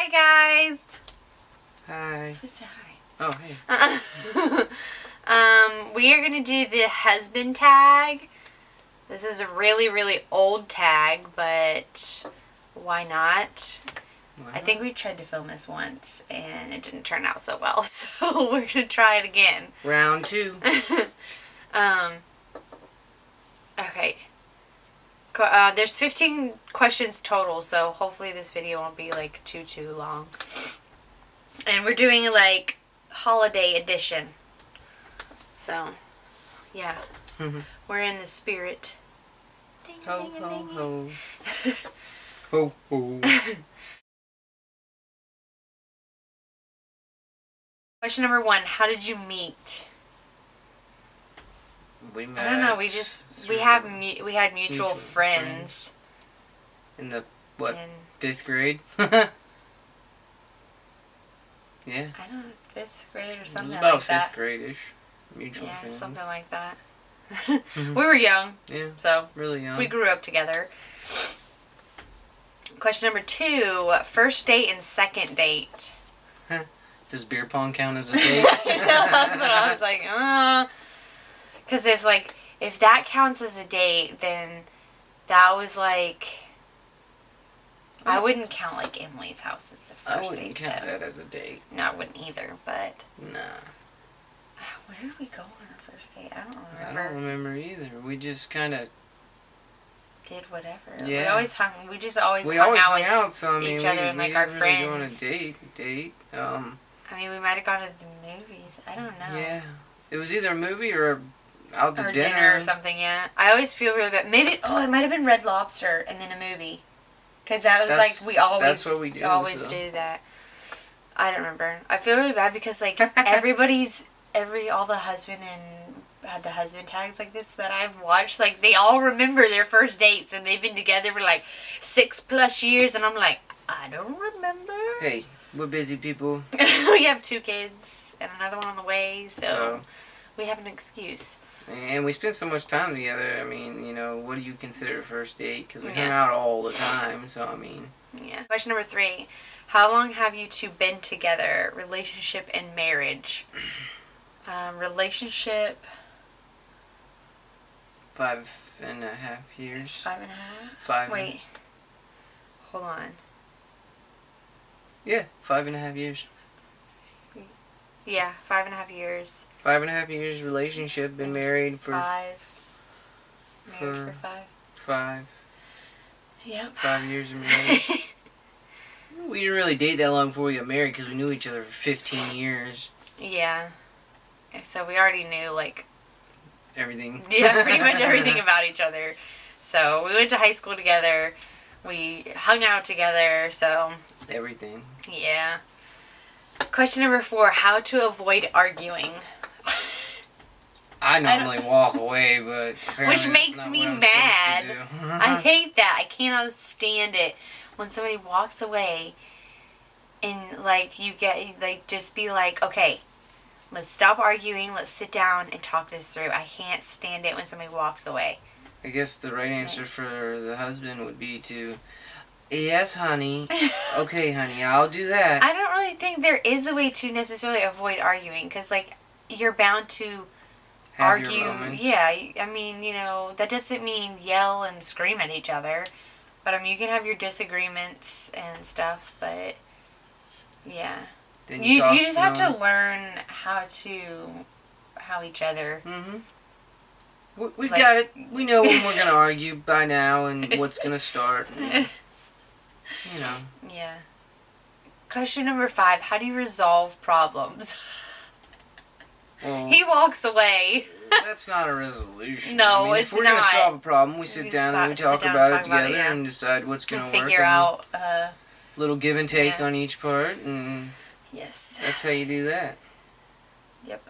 Hi guys. Hi. Just say hi. Oh, hey. We are gonna do the husband tag. This is a really, really old tag, but why not? I think we tried to film this once and it didn't turn out so well, so we're gonna try it again. Round 2. Okay. There's 15 questions total, so hopefully this video won't be like too long. And we're doing like holiday edition. So, yeah. We're in the spirit. Ding, Ho, ding, ho, ding. ho. Ho, ho. Question number 1, how did you meet? We met. I don't know, we had mutual friends. In the, what, In, 5th grade? Yeah. I don't know, 5th grade or something It was about like that. 5th grade-ish. Mutual friends. Yeah, something like that. We were young. Yeah. So, really young. we grew up together. Question number 2, first date and second date. Does beer pong count as a date? That's what I was like, because if that counts as a date, then that was like, I wouldn't count like Emily's house as the first date. I wouldn't count that as a date. No, I wouldn't either, but. Nah. Where did we go on our first date? I don't remember. I don't remember either. We just kind of did whatever. Yeah. We just always hung out out, so I mean, each other and like we our didn't friends. really go on a date. I mean, we might have gone to the movies. I don't know. Yeah. It was either a movie or out to Or dinner. or something, yeah. I always feel really bad. Maybe, it might have been Red Lobster and then a movie. Because that was we always, that's what we do, always do that. I don't remember. I feel really bad because like all the husband and had the husband tags like this that I've watched, like they all remember their first dates and they've been together for like 6+ years and I'm like, I don't remember. Hey, we're busy people. We have 2 kids and another one on the way, so we have an excuse. And we spent so much time together. I mean, you know, what do you consider a first date? Because we hung out all the time, so I mean. Yeah. Question number 3. How long have you 2 been together? Relationship and marriage. Relationship. 5.5 years. 5.5? 5. Wait. Hold on. Yeah, 5.5 years. Yeah, 5.5 years. 5.5 years relationship. Been married for 5. Married for 5. 5. Yep. 5 years of marriage. We didn't really date that long before we got married because we knew each other for 15 years. Yeah. So we already knew like everything. Yeah, pretty much everything about each other. So we went to high school together. We hung out together. So everything. Yeah. Question number 4, how to avoid arguing. I normally walk away, but which makes me mad. I hate that. I cannot stand it when somebody walks away and like you get like just be like, okay, let's stop arguing, let's sit down and talk this through. I can't stand it when somebody walks away. I guess the right answer for the husband would be to, yes, honey. Okay, honey, I'll do that. I don't really think there is a way to necessarily avoid arguing because, like, you're bound to argue. Yeah, I mean, you know, that doesn't mean yell and scream at each other. But, I mean, you can have your disagreements and stuff, but, yeah. Then you just have to learn how each other... Mm-hmm. We've got it. We know when we're going to argue by now and what's going to start. And, you know. Yeah. Question number 5. How do you resolve problems? Well, he walks away. That's not a resolution. No, I mean, it's if we're going to not. solve a problem, we sit down and we talk about it together yeah. and decide what's going to work. Figure out... little give and take on each part. And yes. That's how you do that. Yep.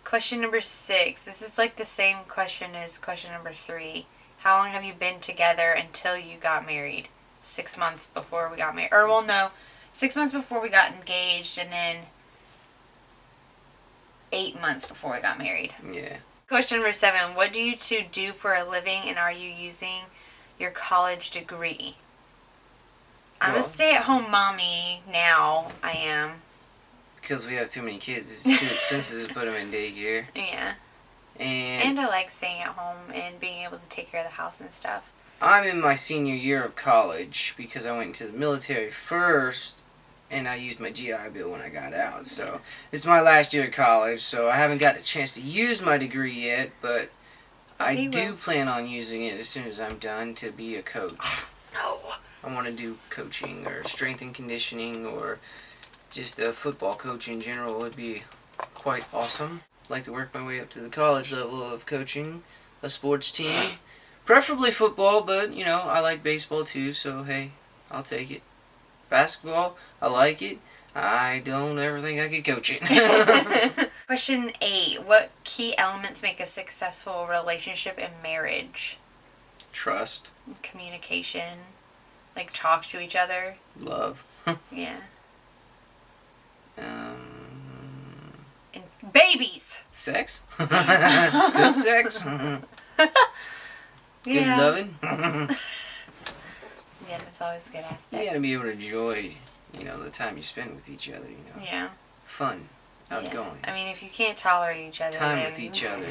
Question number 6. This is like the same question as question number 3. How long have you been together until you got married? 6 months before we got married. Or, well, no. 6 months before we got engaged and then 8 months before we got married. Yeah. Question number 7. What do you 2 do for a living and are you using your college degree? I'm a stay-at-home mommy now. I am. Because we have too many kids. It's too expensive to put them in daycare. Yeah. And I like staying at home and being able to take care of the house and stuff. I'm in my senior year of college because I went into the military first, and I used my GI Bill when I got out. So it's my last year of college, so I haven't got a chance to use my degree yet, but I do plan on using it as soon as I'm done to be a coach. No. I want to do coaching or strength and conditioning or just a football coach in general would be quite awesome. I'd like to work my way up to the college level of coaching a sports team. Preferably football, but, you know, I like baseball too, so hey, I'll take it. Basketball, I like it. I don't ever think I could coach it. Question 8. What key elements make a successful relationship and marriage? Trust. Communication. Like, talk to each other. Love. Yeah. And babies. Sex. Good sex. Good loving. Yeah, that's always a good aspect. You gotta be able to enjoy, you know, the time you spend with each other, you know. Yeah. Fun. Outgoing. Yeah. I mean, if you can't tolerate each other, time with each other.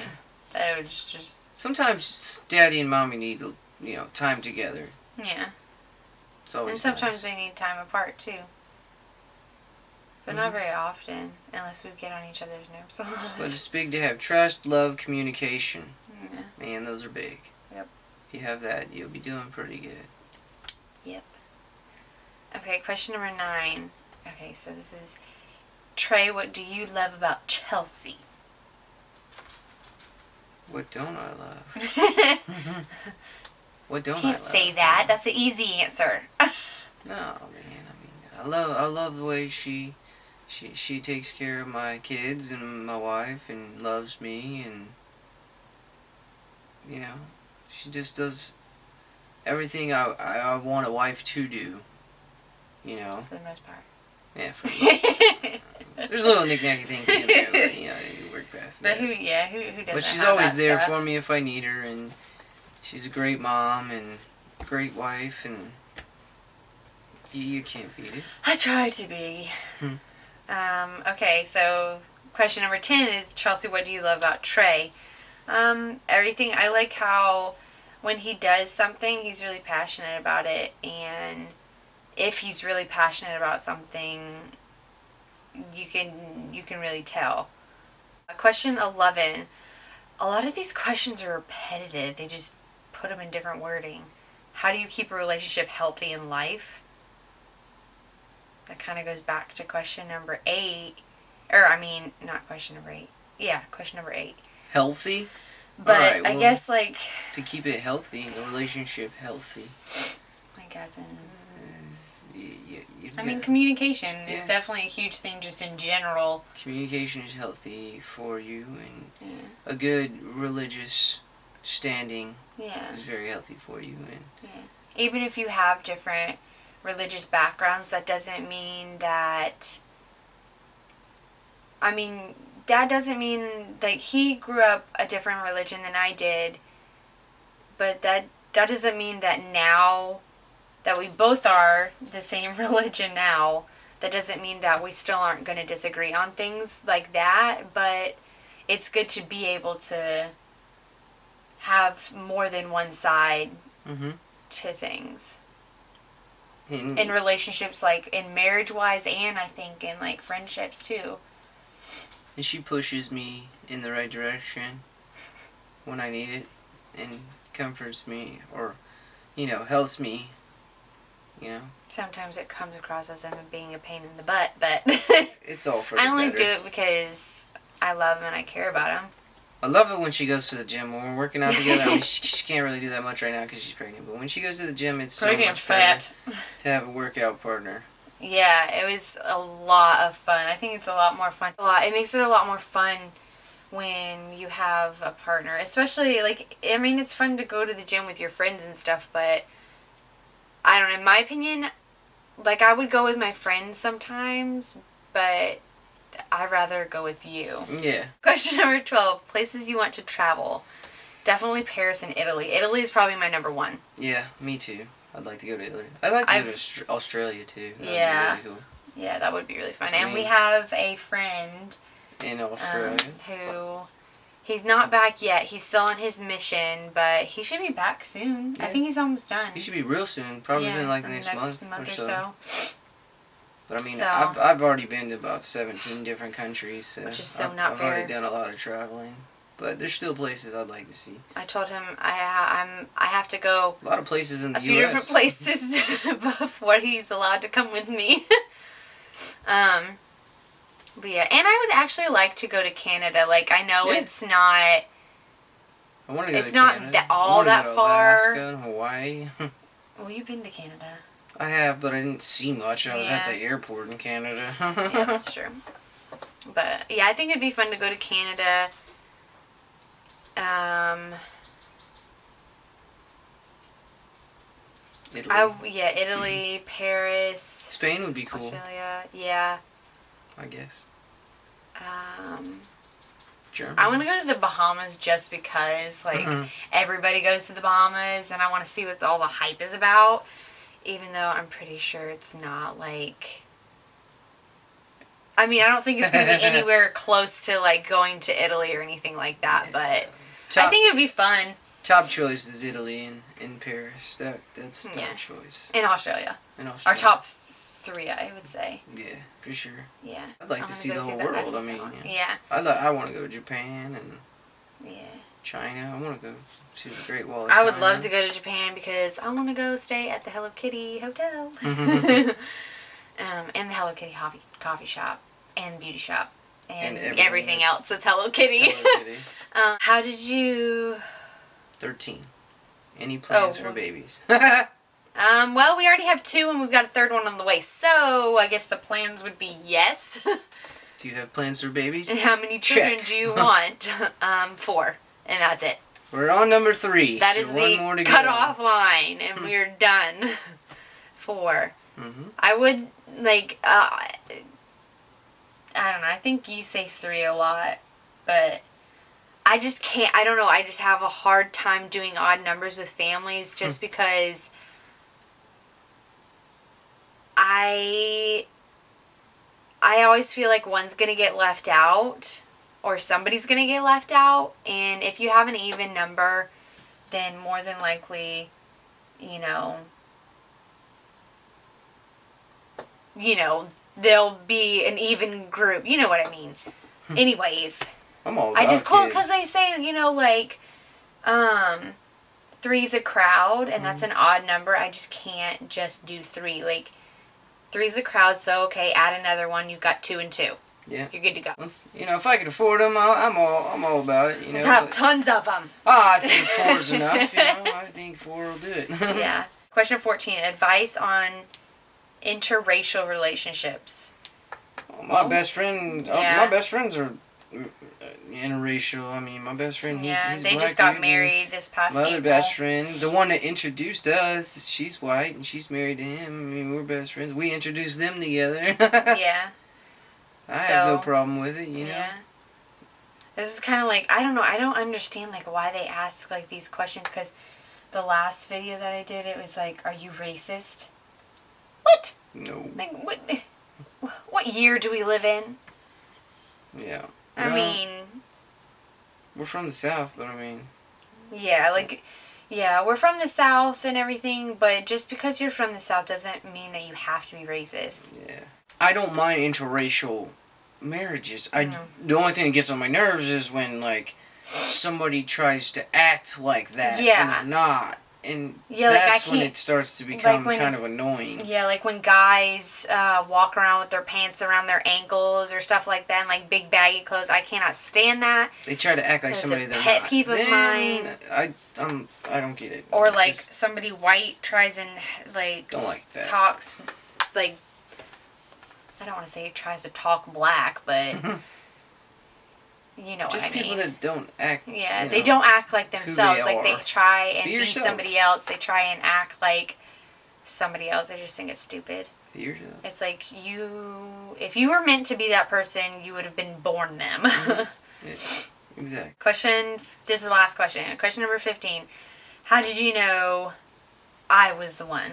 That would just... Sometimes daddy and mommy need, you know, time together. Yeah. It's always And sometimes nice. they need time apart, too. But not very often, unless we get on each other's nerves a lot. But it's big to have trust, love, communication. Yeah. Man, those are big. Yep. If you have that, you'll be doing pretty good. Yep. Okay, question number 9. Okay, so this is... Trey, what do you love about Chelsea? What don't I love? What don't I love? Can't say that. That's the easy answer. No, man. I mean, I love the way she takes care of my kids and my wife and loves me, and you know, she just does everything I want a wife to do. You know. For the most part. Yeah. For the most part. There's little knick-knacky things in there, but you know, you work past that. But who doesn't? But she's have always that there stuff? for me if I need her, and she's a great mom and a great wife, and you can't beat it. I try to be. Okay, so question number 10 is, Chelsea, what do you love about Trey? Everything. I like how when he does something, he's really passionate about it, and if he's really passionate about something, you can really tell. Question 11. A lot of these questions are repetitive. They just put them in different wording. How do you keep a relationship healthy in life? That kind of goes back to question number 8. Not question number 8. Yeah, question number 8. Healthy? But right, I guess, like... To keep it healthy, a relationship healthy. I guess in... communication is definitely a huge thing just in general. Communication is healthy for you, and a good religious standing is very healthy for you. And even if you have different religious backgrounds, that doesn't mean that... that doesn't mean... Like, he grew up a different religion than I did, but that doesn't mean that now... that we both are the same religion now, that doesn't mean that we still aren't going to disagree on things like that, but it's good to be able to have more than one side to things. In relationships, like in marriage-wise, and I think in like friendships too. And she pushes me in the right direction when I need it, and comforts me, or, helps me. Sometimes it comes across as I'm being a pain in the butt, but it's all for the I only better. do it because I love him and I care about him. I love it when she goes to the gym. When we're working out together, she can't really do that much right now because she's pregnant. But when she goes to the gym, it's so much better to have a workout partner. Yeah, it was a lot of fun. I think it's a lot more fun. It makes it a lot more fun when you have a partner. Especially, it's fun to go to the gym with your friends and stuff, but... I don't know, in my opinion, I would go with my friends sometimes, but I'd rather go with you. Yeah. Question number 12, places you want to travel. Definitely Paris and Italy. Italy is probably my number 1. Yeah, me too. I'd like to go to Italy. I'd like to go to Australia too. That'd yeah. be really cool. Yeah, that would be really fun. And we have a friend in Australia who, he's not back yet. He's still on his mission, but he should be back soon. Yeah. I think he's almost done. He should be real soon, probably in like the next month or so. But I mean, so, I've already been to about 17 different countries, so which is so not I've fair. already done a lot of traveling. But there's still places I'd like to see. I told him I have to go a lot of places in the U.S. A few different places before he's allowed to come with me. But yeah, and I would actually like to go to Canada. Like, I know it's not. I want to go it's to not Canada. that all that go to far. Alaska and Hawaii. Well, you've been to Canada. I have, but I didn't see much. I was at the airport in Canada. Yeah, that's true. But yeah, I think it'd be fun to go to Canada. Italy. Italy, Paris. Spain would be cool. Australia, yeah. I guess. Germany. I want to go to the Bahamas just because, like, everybody goes to the Bahamas, and I want to see what all the hype is about. Even though I'm pretty sure it's not, like... I mean, I don't think it's going to be anywhere close to, like, going to Italy or anything like that, but I think it would be fun. Top choice is Italy and Paris. That's top choice. In Australia. Our top 3, I would say. Yeah, for sure. Yeah. I'd like to see the whole world. I mean, yeah. I want to go to Japan and China. I want to go see the Great Wall of China. I would love to go to Japan because I want to go stay at the Hello Kitty Hotel. And the Hello Kitty coffee shop and beauty shop and everything else that's Hello Kitty. Hello Kitty. How did you... 13. Any plans for babies? Well, we already have 2 and we've got a 3rd one on the way. So, I guess the plans would be yes. Do you have plans for babies? And how many children do you want? 4. And that's it. We're on number 3. That is the cutoff line. And we're done. 4. I would, like, I don't know. I think you say 3 a lot. But... I just can't, I don't know, I just have a hard time doing odd numbers with families just because I always feel like one's going to get left out or somebody's going to get left out, and if you have an even number, then more than likely, you know, there'll be an even group, you know what I mean. Anyways... I'm all about I just call it kids. because they say, you know, like, 3's a crowd, and that's an odd number. I just can't just do 3. Like, 3's a crowd, so, okay, add another one. You've got 2 and 2. Yeah. You're good to go. You know, if I could afford them, I'm all about it, you know. Let's have tons of them. I think 4's enough, you know. I think 4 will do it. Yeah. Question 14. Advice on interracial relationships. My best friends are... interracial. I mean, my best friend, he's they black, just got married this past April. My other best friend, the one that introduced us, she's white and she's married to him. I mean, we're best friends. We introduced them together. Yeah. I have no problem with it, you know. Yeah. This is kind of like, I don't know, I don't understand, like, why they ask, like, these questions, because the last video that I did, it was like, are you racist? What? No. Like, what year do we live in? Yeah. I mean... We're from the South, but I mean... Yeah, like... Yeah, we're from the South and everything, but just because you're from the South doesn't mean that you have to be racist. Yeah. I don't mind interracial marriages. The only thing that gets on my nerves is when, like, somebody tries to act like that and they're not. And that's when it starts to become kind of annoying. Yeah, like when guys walk around with their pants around their ankles or stuff like that, and like big baggy clothes. I cannot stand that. They try to act like somebody they're not. It's a pet peeve of mine. I don't get it. Or like somebody white tries and like don't like that. Talks like, I don't want to say tries to talk black, but you know just what I mean. Just people that don't act. Yeah, they don't act like themselves. Like they try and be somebody else. They try and act like somebody else. I just think it's stupid. Be yourself. It's like if you were meant to be that person, you would have been born them. Yeah, exactly. This is the last question. Question number 15. How did you know I was the one.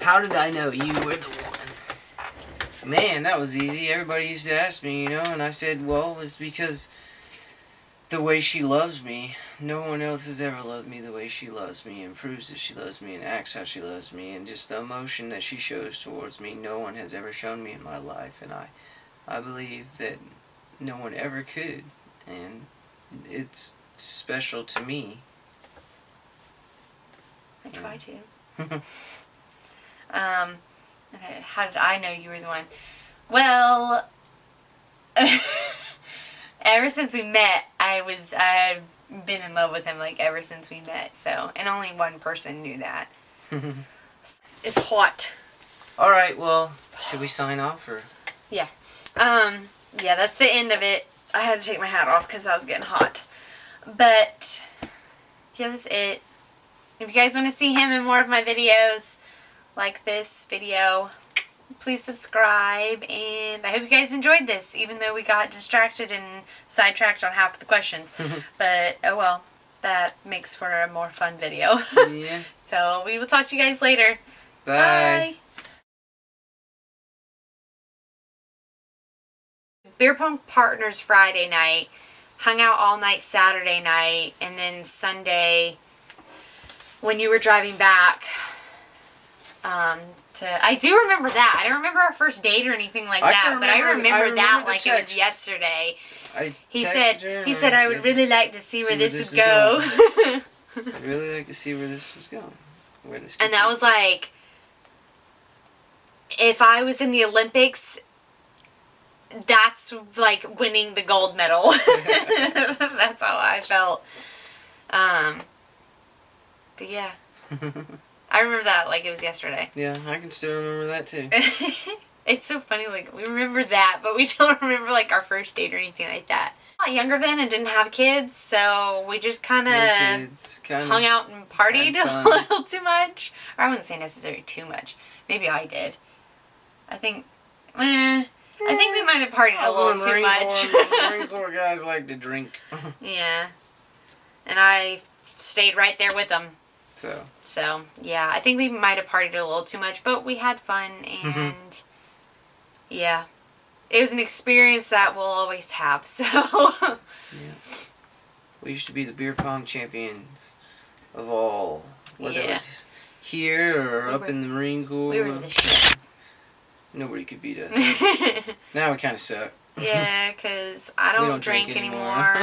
How did I know you were the one? Man, that was easy. Everybody used to ask me, you know, and I said, well, it's because the way she loves me. No one else has ever loved me the way she loves me, and proves that she loves me, and acts how she loves me, and just the emotion that she shows towards me, no one has ever shown me in my life, and I believe that no one ever could, and it's special to me. I try to. Okay, how did I know you were the one? Well, ever since we met, I've been in love with him, like, ever since we met, so, and only one person knew that. It's hot. Alright, well, should we sign off, or? Yeah. Yeah, that's the end of it. I had to take my hat off because I was getting hot. But, yeah, that's it. If you guys want to see him in more of my videos, like this video, please subscribe, and I hope you guys enjoyed this, even though we got distracted and sidetracked on half of the questions. But, oh well, that makes for a more fun video. Yeah. So, we will talk to you guys later. Bye. Bye. Beer pong partners Friday night, hung out all night Saturday night, and then Sunday, when you were driving back, I do remember that. I don't remember our first date or anything like that, but I remember that like it was yesterday. He said, I would really like to see where this would go. I'd really like to see where this was going. And that was like, if I was in the Olympics, that's like winning the gold medal. That's how I felt. But yeah. I remember that like it was yesterday. Yeah, I can still remember that too. It's so funny, like, we remember that, but we don't remember, like, our first date or anything like that. I was younger then and didn't have kids, so we just kind of hung out and partied a little too much. Or I wouldn't say necessarily too much. Maybe I did. I think we might have partied a little too much. Marine Corps guys like to drink. Yeah. And I stayed right there with them. So, yeah, I think we might have partied a little too much, but we had fun, and, yeah. It was an experience that we'll always have, so. Yeah. We used to be the beer pong champions of all. Whether it was here or up in the Marine Corps. We were the shit. Nobody could beat us. Now we kind of suck. Yeah, because I don't drink anymore.